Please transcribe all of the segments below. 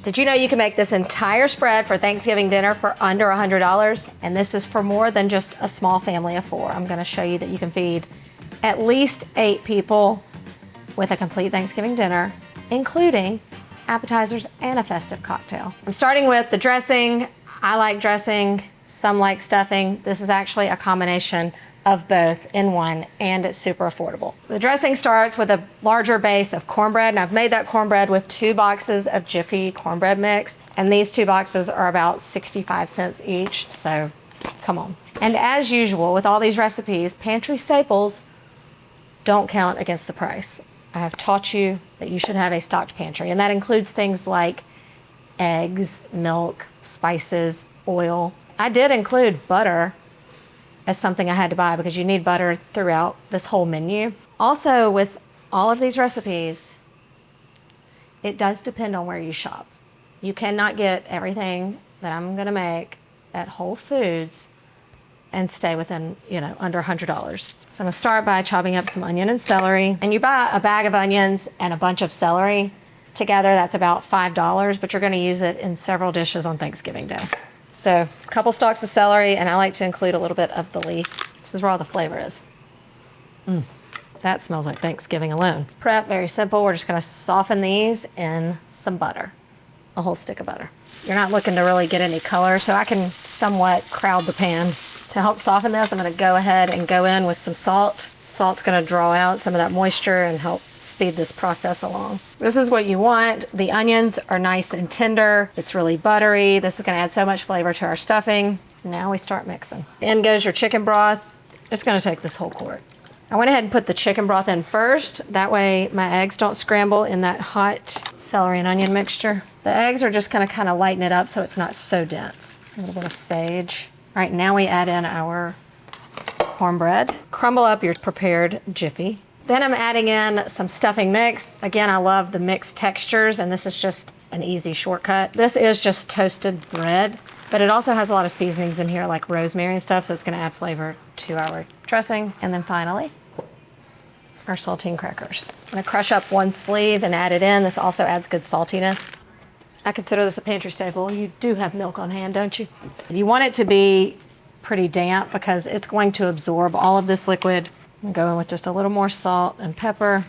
Did you know you can make this entire spread for Thanksgiving dinner for under $100? And this is for more than just a small family of 4. I'm gonna show you that you can feed at least 8 people with a complete Thanksgiving dinner, including appetizers and a festive cocktail. I'm starting with the dressing. I like dressing, some like stuffing. This is actually a combination of both in one, and it's super affordable. The dressing starts with a larger base of cornbread, and I've made that cornbread with 2 boxes of Jiffy cornbread mix, and these 2 boxes are about 65 cents each, so come on. And as usual with all these recipes, pantry staples don't count against the price. I have taught you that you should have a stocked pantry, and that includes things like eggs, milk, spices, oil. I did include butter as something I had to buy because you need butter throughout this whole menu. Also, with all of these recipes, it does depend on where you shop. You cannot get everything that I'm gonna make at Whole Foods and stay within, under $100. So I'm gonna start by chopping up some onion and celery. And you buy a bag of onions and a bunch of celery together, that's about $5, but you're gonna use it in several dishes on Thanksgiving Day. So a couple stalks of celery, and I like to include a little bit of the leaf. This is where all the flavor is. That smells like Thanksgiving alone. Prep, very simple. We're just gonna soften these in some butter, a whole stick of butter. You're not looking to really get any color, so I can somewhat crowd the pan. To help soften this, I'm gonna go ahead and go in with some salt. Salt's gonna draw out some of that moisture and help speed this process along. This is what you want. The onions are nice and tender. It's really buttery. This is gonna add so much flavor to our stuffing. Now we start mixing. In goes your chicken broth. It's gonna take this whole quart. I went ahead and put the chicken broth in first. That way my eggs don't scramble in that hot celery and onion mixture. The eggs are just gonna kind of lighten it up so it's not so dense. A little bit of sage. All right, now we add in our cornbread. Crumble up your prepared Jiffy. Then I'm adding in some stuffing mix. Again, I love the mixed textures, and this is just an easy shortcut. This is just toasted bread, but it also has a lot of seasonings in here like rosemary and stuff, so it's gonna add flavor to our dressing. And then finally, our saltine crackers. I'm gonna crush up 1 sleeve and add it in. This also adds good saltiness. I consider this a pantry staple. You do have milk on hand, don't you? You want it to be pretty damp because it's going to absorb all of this liquid. I'm going with just a little more salt and pepper.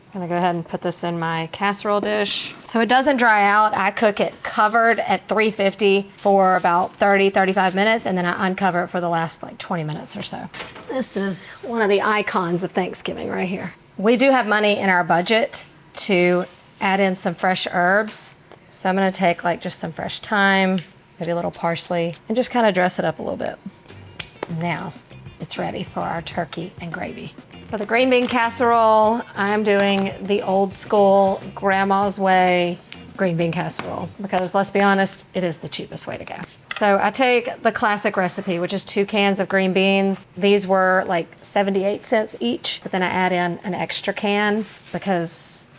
I'm gonna go ahead and put this in my casserole dish. So it doesn't dry out. I cook it covered at 350 for about 30, 35 minutes, and then I uncover it for the last 20 minutes or so. This is one of the icons of Thanksgiving right here. We do have money in our budget to add in some fresh herbs. So I'm gonna take just some fresh thyme, maybe a little parsley, and just kind of dress it up a little bit. Now it's ready for our turkey and gravy. For the green bean casserole, I'm doing the old school grandma's way green bean casserole because let's be honest, it is the cheapest way to go. So I take the classic recipe, which is 2 cans of green beans. These were 78 cents each, but then I add in an extra can because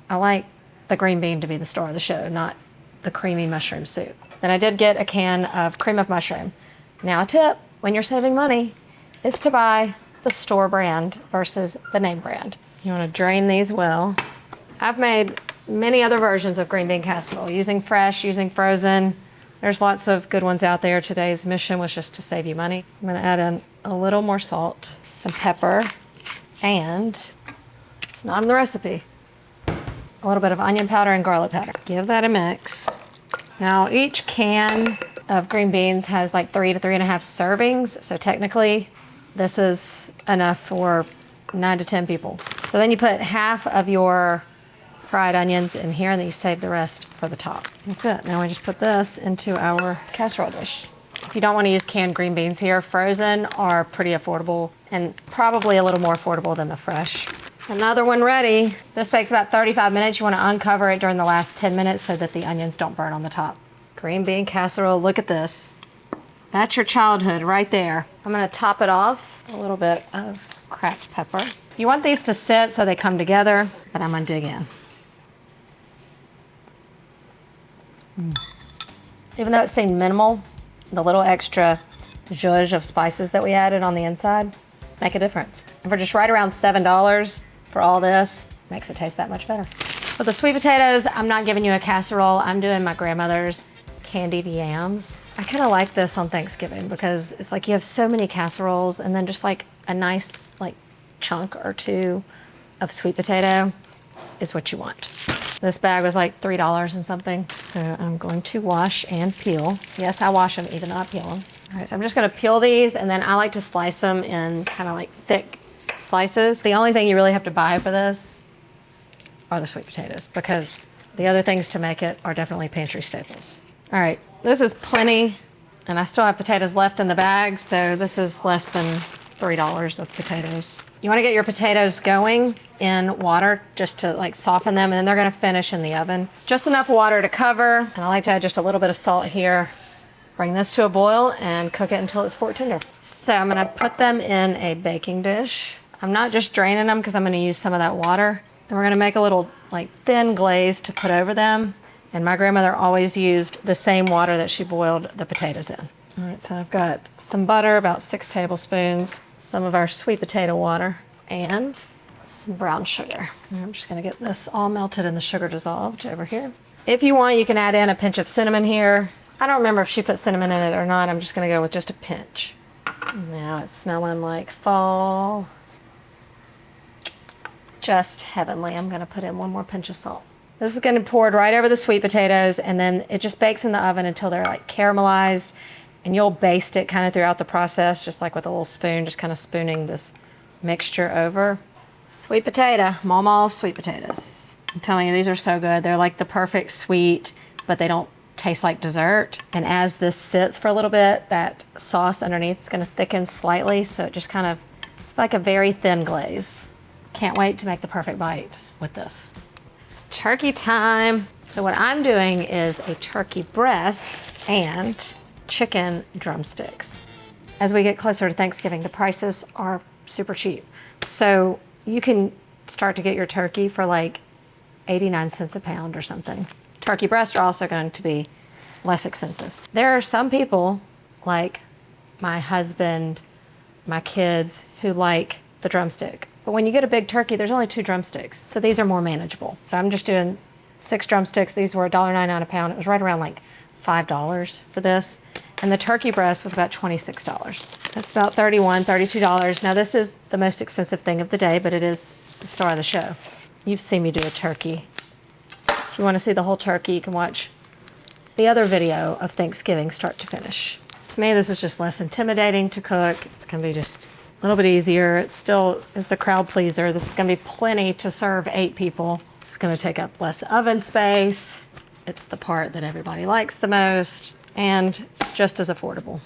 I like the green bean to be the star of the show, not the creamy mushroom soup. Then I did get a can of cream of mushroom. Now a tip, when you're saving money, is to buy the store brand versus the name brand. You wanna drain these well. I've made many other versions of green bean casserole, using fresh, using frozen. There's lots of good ones out there. Today's mission was just to save you money. I'm gonna add in a little more salt, some pepper, and it's not in the recipe, a little bit of onion powder and garlic powder. Give that a mix. Now each can of green beans has 3 to 3.5 servings. So technically this is enough for 9 to 10 people. So then you put half of your fried onions in here and then you save the rest for the top. That's it. Now we just put this into our casserole dish. If you don't want to use canned green beans here, frozen are pretty affordable and probably a little more affordable than the fresh. Another one ready. This takes about 35 minutes. You want to uncover it during the last 10 minutes so that the onions don't burn on the top. Green bean casserole, look at this. That's your childhood right there. I'm gonna top it off a little bit of cracked pepper. You want these to sit so they come together, but I'm gonna dig in. Even though it seemed minimal, the little extra zhuzh of spices that we added on the inside make a difference. And for just right around $7 for all this, makes it taste that much better. For the sweet potatoes, I'm not giving you a casserole. I'm doing my grandmother's candied yams. I kind of like this on Thanksgiving because it's like you have so many casseroles and then just like a nice like chunk or two of sweet potato is what you want. This bag was like $3 and something. So I'm going to wash and peel. Yes, I wash them even though I peel them. All right, so I'm just gonna peel these and then I like to slice them in kind of like thick slices. The only thing you really have to buy for this are the sweet potatoes because the other things to make it are definitely pantry staples. All right, this is plenty and I still have potatoes left in the bag, so this is less than $3 of potatoes. You wanna get your potatoes going in water just to like soften them, and then they're gonna finish in the oven. Just enough water to cover, and I like to add just a little bit of salt here. Bring this to a boil and cook it until it's fork tender. So I'm gonna put them in a baking dish. I'm not just draining them because I'm gonna use some of that water. And we're gonna make a little like thin glaze to put over them. And my grandmother always used the same water that she boiled the potatoes in. All right, so I've got some butter, about 6 tablespoons, some of our sweet potato water, and some brown sugar. And I'm just gonna get this all melted and the sugar dissolved over here. If you want, you can add in a pinch of cinnamon here. I don't remember if she put cinnamon in it or not. I'm just gonna go with just a pinch. Now it's smelling like fall. Just heavenly. I'm gonna put in one more pinch of salt. This is gonna be poured right over the sweet potatoes, and then it just bakes in the oven until they're like caramelized, and you'll baste it kind of throughout the process, just like with a little spoon, just kind of spooning this mixture over. Sweet potato, Mama's sweet potatoes. I'm telling you, these are so good. They're like the perfect sweet, but they don't taste like dessert. And as this sits for a little bit, that sauce underneath is gonna thicken slightly, so it just kind of, it's like a very thin glaze. Can't wait to make the perfect bite with this. It's turkey time. So what I'm doing is a turkey breast and chicken drumsticks. As we get closer to Thanksgiving, the prices are super cheap. So you can start to get your turkey for like 89 cents a pound or something. Turkey breasts are also going to be less expensive. There are some people, like my husband, my kids, who like the drumstick. But when you get a big turkey, there's only 2 drumsticks. So these are more manageable. So I'm just doing 6 drumsticks. These were $1.99 a pound. It was right around like $5 for this. And the turkey breast was about $26. That's about $31, $32. Now this is the most expensive thing of the day, but it is the star of the show. You've seen me do a turkey. If you want to see the whole turkey, you can watch the other video of Thanksgiving start to finish. To me, this is just less intimidating to cook. It's gonna be just a little bit easier. It still is the crowd pleaser. This is gonna be plenty to serve 8 people. It's gonna take up less oven space. It's the part that everybody likes the most, and it's just as affordable.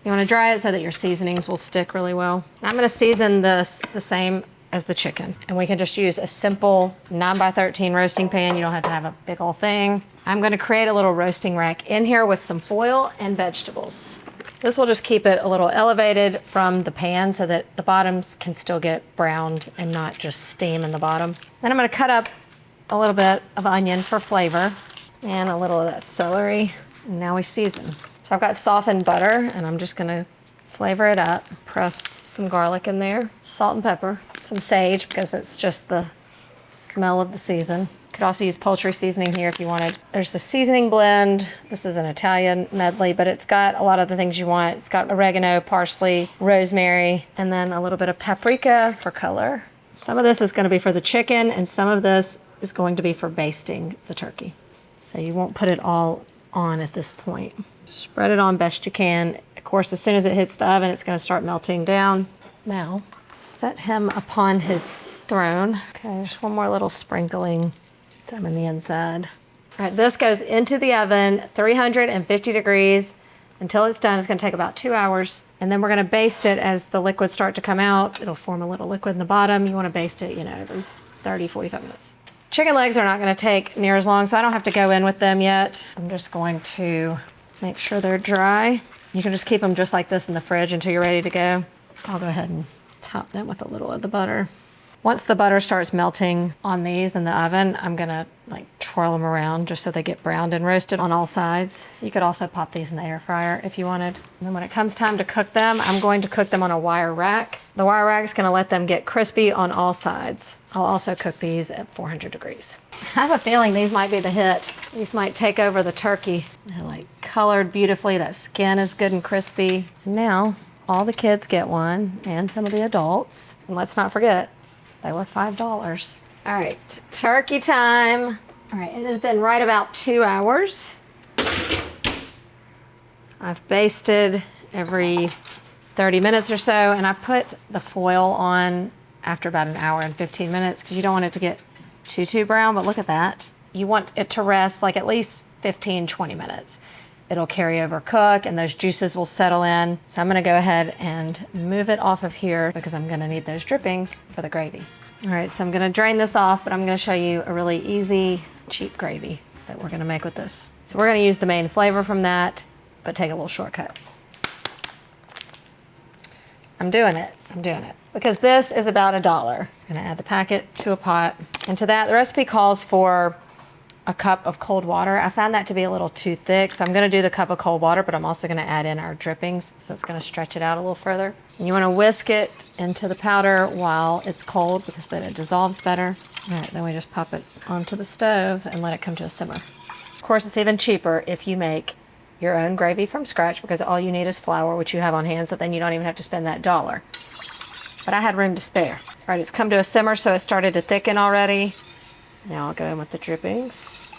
You wanna dry it so that your seasonings will stick really well. I'm gonna season this the same as the chicken, and we can just use a simple 9x13 roasting pan. You don't have to have a big old thing. I'm gonna create a little roasting rack in here with some foil and vegetables. This will just keep it a little elevated from the pan so that the bottoms can still get browned and not just steam in the bottom. Then I'm gonna cut up a little bit of onion for flavor and a little of that celery. And now we season. So I've got softened butter, and I'm just gonna flavor it up. Press some garlic in there, salt and pepper, some sage because it's just the smell of the season. Could also use poultry seasoning here if you wanted. There's the seasoning blend. This is an Italian medley, but it's got a lot of the things you want. It's got oregano, parsley, rosemary, and then a little bit of paprika for color. Some of this is gonna be for the chicken, and some of this is going to be for basting the turkey. So you won't put it all on at this point. Spread it on best you can. Of course, as soon as it hits the oven, it's gonna start melting down. Now, set him upon his throne. Okay, just one more little sprinkling. Some in the inside. All right, this goes into the oven, 350 degrees until it's done. It's gonna take about 2 hours. And then we're gonna baste it as the liquids start to come out. It'll form a little liquid in the bottom. You wanna baste it, every 30, 45 minutes. Chicken legs are not gonna take near as long, so I don't have to go in with them yet. I'm just going to make sure they're dry. You can just keep them just like this in the fridge until you're ready to go. I'll go ahead and top them with a little of the butter. Once the butter starts melting on these in the oven, I'm gonna like twirl them around just so they get browned and roasted on all sides. You could also pop these in the air fryer if you wanted. And then when it comes time to cook them, I'm going to cook them on a wire rack. The wire rack is gonna let them get crispy on all sides. I'll also cook these at 400 degrees. I have a feeling these might be the hit. These might take over the turkey. They're like colored beautifully. That skin is good and crispy. And now all the kids get one and some of the adults. And let's not forget, they were $5. All right, turkey time. All right, it has been right about 2 hours. I've basted every 30 minutes or so, and I put the foil on after about 1 hour and 15 minutes because you don't want it to get too brown, but look at that. You want it to rest like at least 15, 20 minutes. It'll carry over cook and those juices will settle in. So I'm gonna go ahead and move it off of here because I'm gonna need those drippings for the gravy. All right, so I'm gonna drain this off, but I'm gonna show you a really easy, cheap gravy that we're gonna make with this. So we're gonna use the main flavor from that, but take a little shortcut. I'm doing it because this is about $1. I'm gonna add the packet to a pot. And to that, the recipe calls for a cup of cold water. I found that to be a little too thick, so I'm gonna do the cup of cold water, but I'm also gonna add in our drippings, so it's gonna stretch it out a little further. And you wanna whisk it into the powder while it's cold because then it dissolves better. All right, then we just pop it onto the stove and let it come to a simmer. Of course, it's even cheaper if you make your own gravy from scratch because all you need is flour, which you have on hand, so then you don't even have to spend that $1. But I had room to spare. All right, it's come to a simmer, so it started to thicken already. Now I'll go in with the drippings.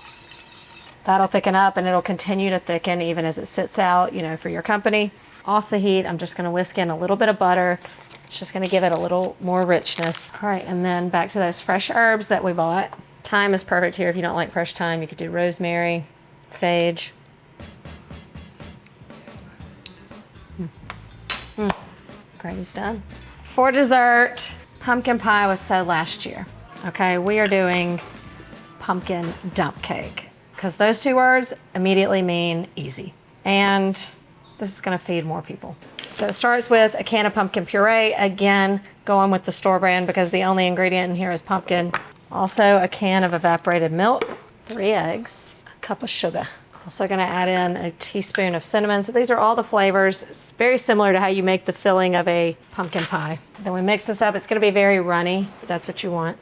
That'll thicken up and it'll continue to thicken even as it sits out, you know, for your company. Off the heat, I'm just gonna whisk in a little bit of butter. It's just gonna give it a little more richness. All right, and then back to those fresh herbs that we bought. Thyme is perfect here. If you don't like fresh thyme, you could do rosemary, sage. Gravy's done. For dessert, pumpkin pie was so last year. Okay, we are doing pumpkin dump cake because those two words immediately mean easy. And this is gonna feed more people. So it starts with a can of pumpkin puree. Again, going with the store brand because the only ingredient in here is pumpkin. Also a can of evaporated milk, 3 eggs, a cup of sugar. Also gonna add in a teaspoon of cinnamon. So these are all the flavors. It's very similar to how you make the filling of a pumpkin pie. Then we mix this up. It's gonna be very runny. That's what you want.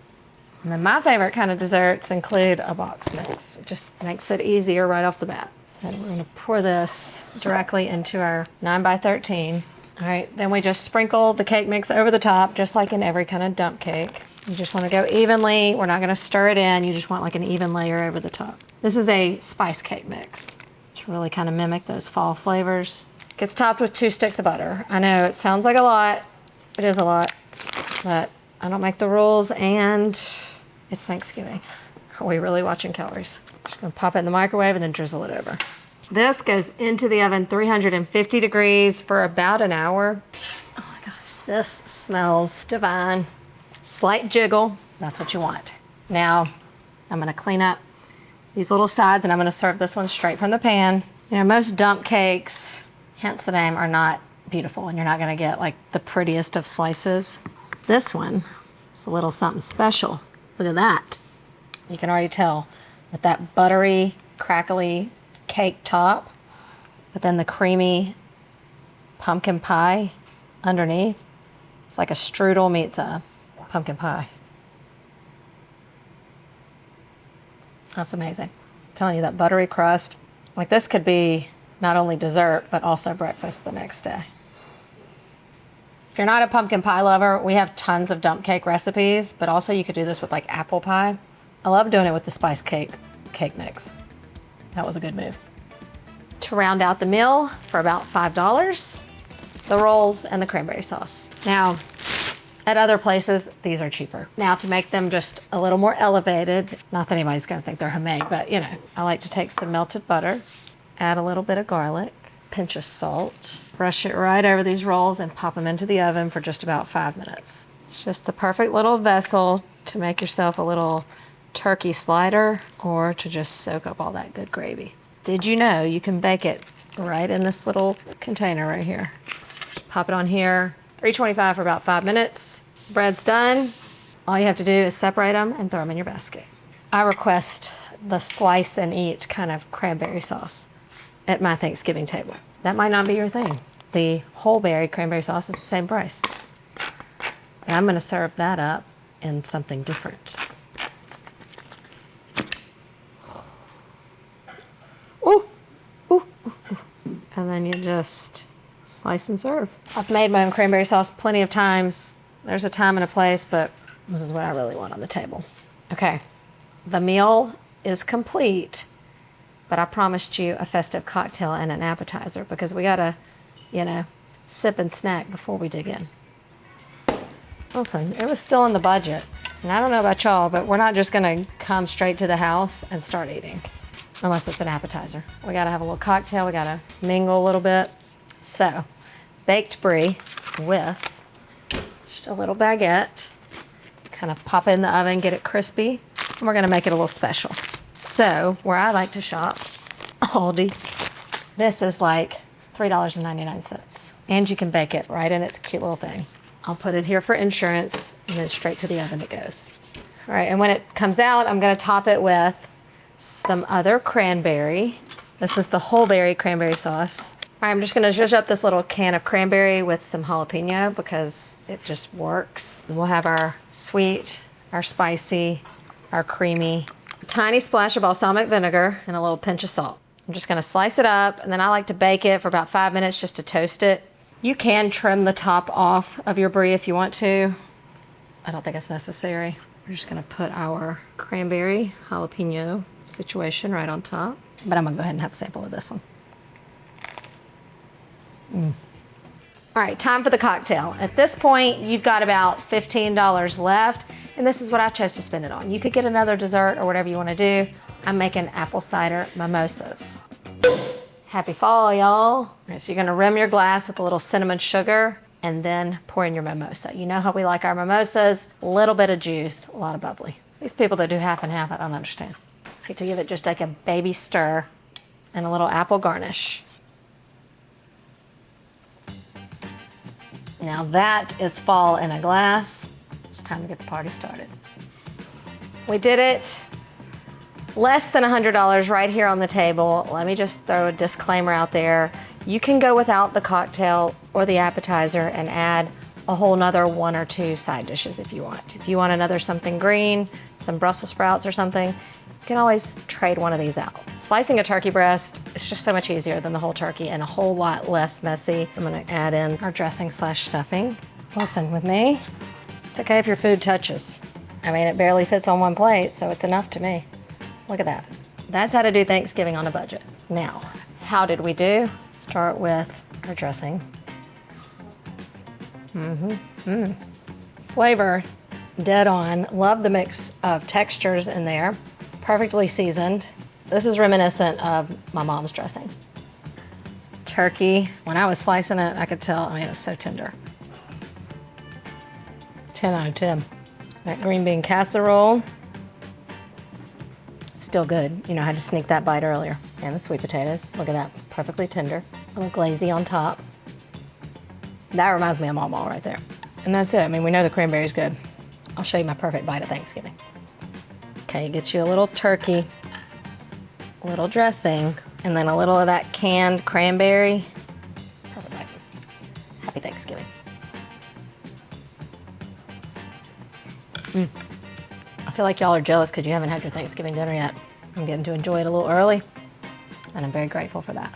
And then my favorite kind of desserts include a box mix. It just makes it easier right off the bat. So we're gonna pour this directly into our 9x13. All right, then we just sprinkle the cake mix over the top, just like in every kind of dump cake. You just wanna go evenly. We're not gonna stir it in. You just want like an even layer over the top. This is a spice cake mix to really kind of mimic those fall flavors. Gets topped with 2 sticks of butter. I know it sounds like a lot. It is a lot, but I don't make the rules and it's Thanksgiving. Are we really watching calories? Just gonna pop it in the microwave and then drizzle it over. This goes into the oven 350 degrees for about 1 hour. Oh my gosh, this smells divine. Slight jiggle, that's what you want. Now, I'm gonna clean up these little sides and I'm gonna serve this one straight from the pan. You know, most dump cakes, hence the name, are not beautiful and you're not gonna get like the prettiest of slices. This one is a little something special. Look at that. You can already tell with that buttery, crackly cake top, but then the creamy pumpkin pie underneath. It's like a strudel meets a pumpkin pie. That's amazing. I'm telling you, that buttery crust, like this could be not only dessert, but also breakfast the next day. If you're not a pumpkin pie lover, we have tons of dump cake recipes, but also you could do this with like apple pie. I love doing it with the spice cake mix. That was a good move. To round out the meal for about $5, the rolls and the cranberry sauce. Now, at other places, these are cheaper. Now to make them just a little more elevated, not that anybody's gonna think they're homemade, but you know, I like to take some melted butter, add a little bit of garlic, pinch of salt, brush it right over these rolls and pop them into the oven for just about 5 minutes. It's just the perfect little vessel to make yourself a little turkey slider or to just soak up all that good gravy. Did you know you can bake it right in this little container right here? Just pop it on here, 325 for about 5 minutes. Bread's done. All you have to do is separate them and throw them in your basket. I request the slice and eat kind of cranberry sauce at my Thanksgiving table. That might not be your thing. The whole berry cranberry sauce is the same price. And I'm gonna serve that up in something different. Ooh, ooh, ooh, ooh. And then you just slice and serve. I've made my own cranberry sauce plenty of times. There's a time and a place, but this is what I really want on the table. Okay, the meal is complete, but I promised you a festive cocktail and an appetizer because we gotta, you know, sip and snack before we dig in. Listen, it was still in the budget. And I don't know about y'all, but we're not just gonna come straight to the house and start eating, unless it's an appetizer. We gotta have a little cocktail, we gotta mingle a little bit. So, baked brie with just a little baguette. Kind of pop it in the oven, get it crispy, and we're gonna make it a little special. So, where I like to shop, Aldi, this is like $3.99. And you can bake it right in its cute little thing. I'll put it here for insurance, and then straight to the oven it goes. All right, and when it comes out, I'm gonna top it with some other cranberry. This is the whole berry cranberry sauce. All right, I'm just gonna zhuzh up this little can of cranberry with some jalapeno because it just works. And we'll have our sweet, our spicy, our creamy, a tiny splash of balsamic vinegar, and a little pinch of salt. I'm just gonna slice it up, and then I like to bake it for about 5 minutes just to toast it. You can trim the top off of your brie if you want to. I don't think it's necessary. We're just gonna put our cranberry jalapeno situation right on top. But I'm gonna go ahead and have a sample of this one. All right, time for the cocktail. At this point, you've got about $15 left, and this is what I chose to spend it on. You could get another dessert or whatever you wanna do. I'm making apple cider mimosas. Happy fall, y'all. All right, so you're gonna rim your glass with a little cinnamon sugar and then pour in your mimosa. You know how we like our mimosas, a little bit of juice, a lot of bubbly. These people that do half and half, I don't understand. I like to give it just like a baby stir and a little apple garnish. Now that is fall in a glass. It's time to get the party started. We did it. Less than $100 right here on the table. Let me just throw a disclaimer out there. You can go without the cocktail or the appetizer and add a whole nother 1 or 2 side dishes if you want. If you want another something green, some Brussels sprouts or something, you can always trade one of these out. Slicing a turkey breast is just so much easier than the whole turkey and a whole lot less messy. I'm gonna add in our dressing / stuffing. Listen, with me, it's okay if your food touches. I mean, it barely fits on one plate, so it's enough to me. Look at that. That's how to do Thanksgiving on a budget. Now, how did we do? Start with our dressing. Flavor, dead on. Love the mix of textures in there. Perfectly seasoned. This is reminiscent of my mom's dressing. Turkey, when I was slicing it, I could tell, I mean, it was so tender. 10 out of 10. That green bean casserole, still good. You know, I had to sneak that bite earlier. And the sweet potatoes, look at that, perfectly tender. A little glazy on top. That reminds me of Mama right there. And that's it. I mean, we know the cranberry's good. I'll show you my perfect bite of Thanksgiving. Okay, get you a little turkey, a little dressing, and then a little of that canned cranberry. Perfect bite. Happy Thanksgiving. I feel like y'all are jealous because you haven't had your Thanksgiving dinner yet. I'm getting to enjoy it a little early, and I'm very grateful for that.